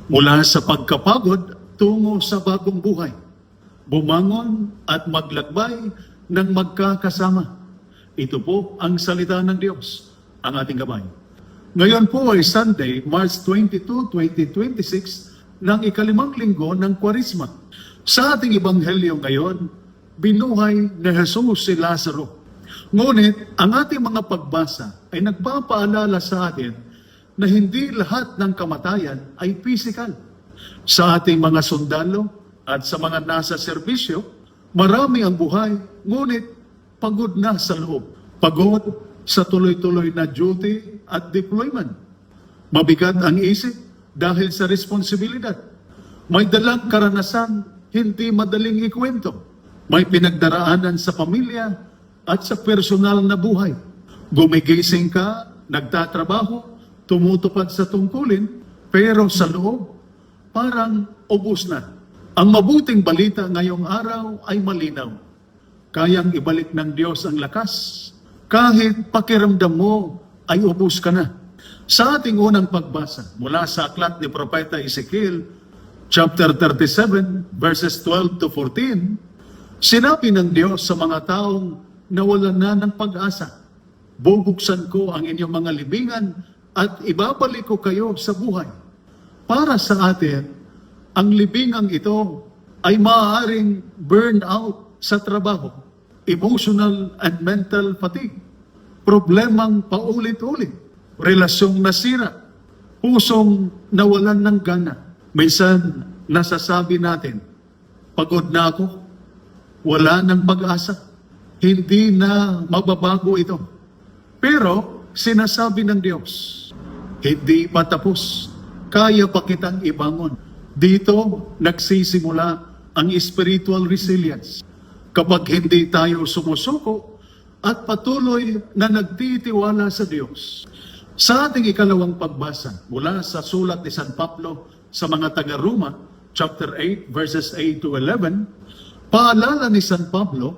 Mula sa pagkapagod tungo sa bagong buhay. Bumangon at maglakbay ng magkakasama. Ito po ang salita ng Diyos, ang ating gabay. Ngayon po ay Sunday, March 22, 2026, ng ikalimang linggo ng Kwaresma. Sa ating Ebanghelyo ngayon, binuhay ni Jesus si Lazaro. Ngunit ang ating mga pagbasa ay nagpapaalala sa atin na hindi lahat ng kamatayan ay physical. Sa ating mga sundalo at sa mga nasa serbisyo, marami ang buhay, ngunit pagod na sa loob. Pagod sa tuloy-tuloy na duty at deployment. Mabigat ang isip dahil sa responsibilidad. May dalang karanasan, hindi madaling ikwento. May pinagdaraanan sa pamilya at sa personal na buhay. Gumigising ka, nagtatrabaho, tumutupad sa tungkulin, pero sa loob, parang ubos na. Ang mabuting balita ngayong araw ay malinaw. Kayang ibalik ng Diyos ang lakas, kahit pakiramdam mo ay ubos ka na. Sa ating unang pagbasa, mula sa aklat ni Propeta Ezekiel, chapter 37, verses 12 to 14, sinabi ng Diyos sa mga taong nawalan na ng pag-asa, bubuksan ko ang inyong mga libingan at ibabalik ko kayo sa buhay. Para sa atin, ang libingang ito ay maaaring burn out sa trabaho, emotional and mental fatigue, problemang paulit-ulit, relasyong nasira, pusong nawalan ng gana. Minsan, nasasabi natin, pagod na ako, wala ng pag-asa, hindi na mababago ito. Pero, sinasabi ng Diyos, hindi pa tapos, kaya pa kitang ibangon. Dito, nagsisimula ang spiritual resilience. Kapag hindi tayo sumusuko at patuloy na nagtitiwala sa Diyos. Sa ating ikalawang pagbasa, mula sa sulat ni San Pablo sa mga taga-Roma, chapter 8, verses 8 to 11, paalala ni San Pablo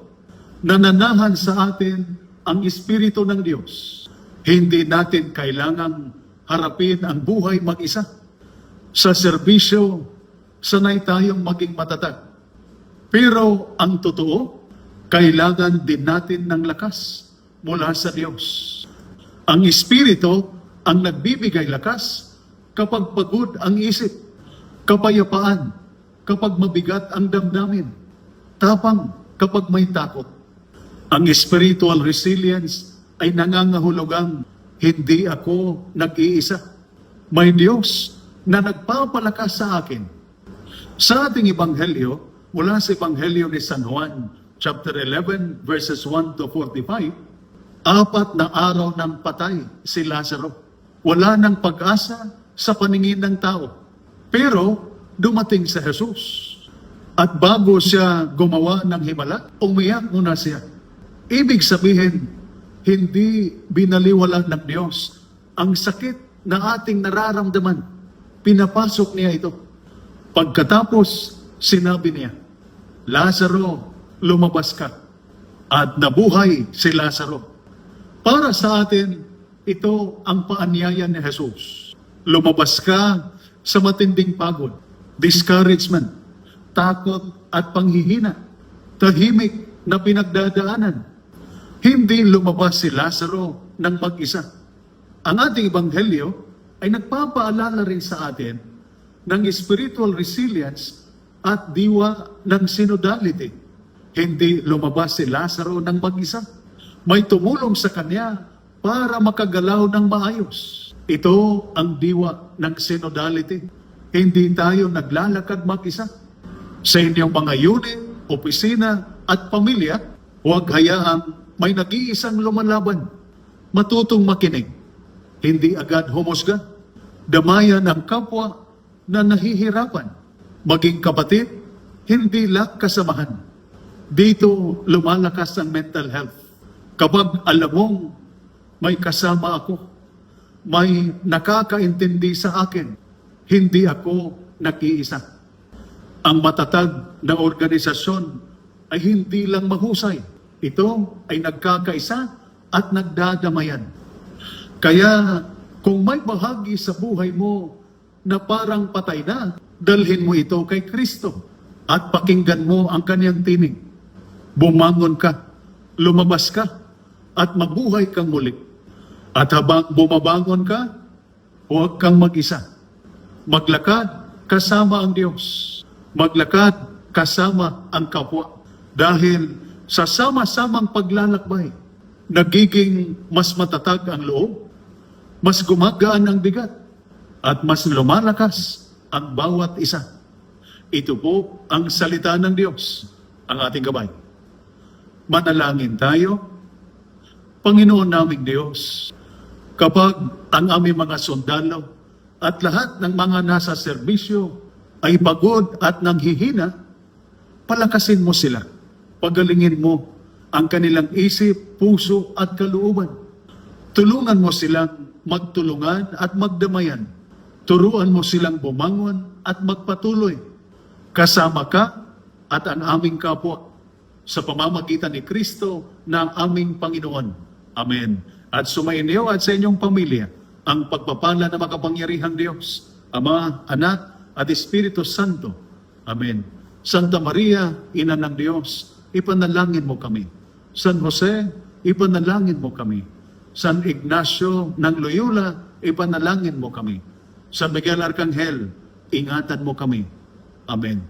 na nanahan sa atin ang Espiritu ng Diyos. Hindi natin kailangang harapin ang buhay mag-isa. Sa serbisyo, sanay tayong maging matatag. Pero ang totoo, kailangan din natin ng lakas mula sa Diyos. Ang Espiritu ang nagbibigay lakas kapag pagod ang isip, kapayapaan kapag mabigat ang damdamin, tapang kapag may takot. Ang spiritual resilience ay nangangahulugang hindi ako nag-iisa. May Diyos na nagpapalakas sa akin. Sa ating Ebanghelyo, mula sa Ebanghelyo ni San Juan, chapter 11, verses 1 to 45, 4 na araw ng patay si Lazaro. Wala ng pag-asa sa paningin ng tao. Pero dumating si Jesus. At bago siya gumawa ng himala, umiyak muna siya. Ibig sabihin, hindi binaliwala ng Diyos ang sakit na ating nararamdaman. Pinapasok niya ito. Pagkatapos, sinabi niya, Lazaro, lumabas ka. At nabuhay si Lazaro. Para sa atin, ito ang paanyaya ni Jesus. Lumabas ka sa matinding pagod, discouragement, takot at panghihina, tahimik na pinagdadaanan. Hindi lumabas si Lazaro ng mag-isa. Ang ating Ebanghelyo ay nagpapaalala rin sa atin ng spiritual resilience at diwa ng synodality. Hindi lumabas si Lazaro ng mag-isa. May tumulong sa kanya para makagalaw ng maayos. Ito ang diwa ng synodality. Hindi tayo naglalakad mag-isa. Sa inyong mga unit, opisina at pamilya, huwag hayaang may nag-iisang lumalaban. Matutong makinig. Hindi agad humusga. Damayan ang kapwa na nahihirapan. Maging kapatid, hindi lang kasamahan. Dito lumalakas ang mental health. Kapag alam mong may kasama ako, may nakakaintindi sa akin, hindi ako nag-iisa. Ang matatag na organisasyon ay hindi lang mahusay. Ito ay nagkakaisa at nagdadamayan. Kaya kung may bahagi sa buhay mo na parang patay na, dalhin mo ito kay Kristo at pakinggan mo ang kanyang tinig. Bumangon ka, lumabas ka, at mabuhay kang muli. At habang bumabangon ka, huwag kang mag-isa. Maglakad kasama ang Diyos. Maglakad kasama ang kapwa. Dahil sa sama-samang paglalakbay, nagiging mas matatag ang loob, mas gumagaan ang bigat, at mas lumalakas ang bawat isa. Ito po ang salita ng Diyos, ang ating gabay. Manalangin tayo. Panginoon naming Diyos, kapag ang aming mga sundalo at lahat ng mga nasa serbisyo ay pagod at nanghihina, palakasin mo sila. Pagalingin mo ang kanilang isip, puso at kalooban. Tulungan mo silang magtulungan at magdamayan. Turuan mo silang bumangon at magpatuloy. Kasama ka at ang aming kapwa sa pamamagitan ni Kristo na ang aming Panginoon. Amen. At sumainyo at sa inyong pamilya ang pagpapala na makapangyarihang Diyos, Ama, Anak, at Espiritu Santo. Amen. Santa Maria, Ina ng Diyos, ipanalangin mo kami. San Jose, ipanalangin mo kami. San Ignacio ng Loyola, ipanalangin mo kami. San Miguel Arcangel, ingatan mo kami. Amen.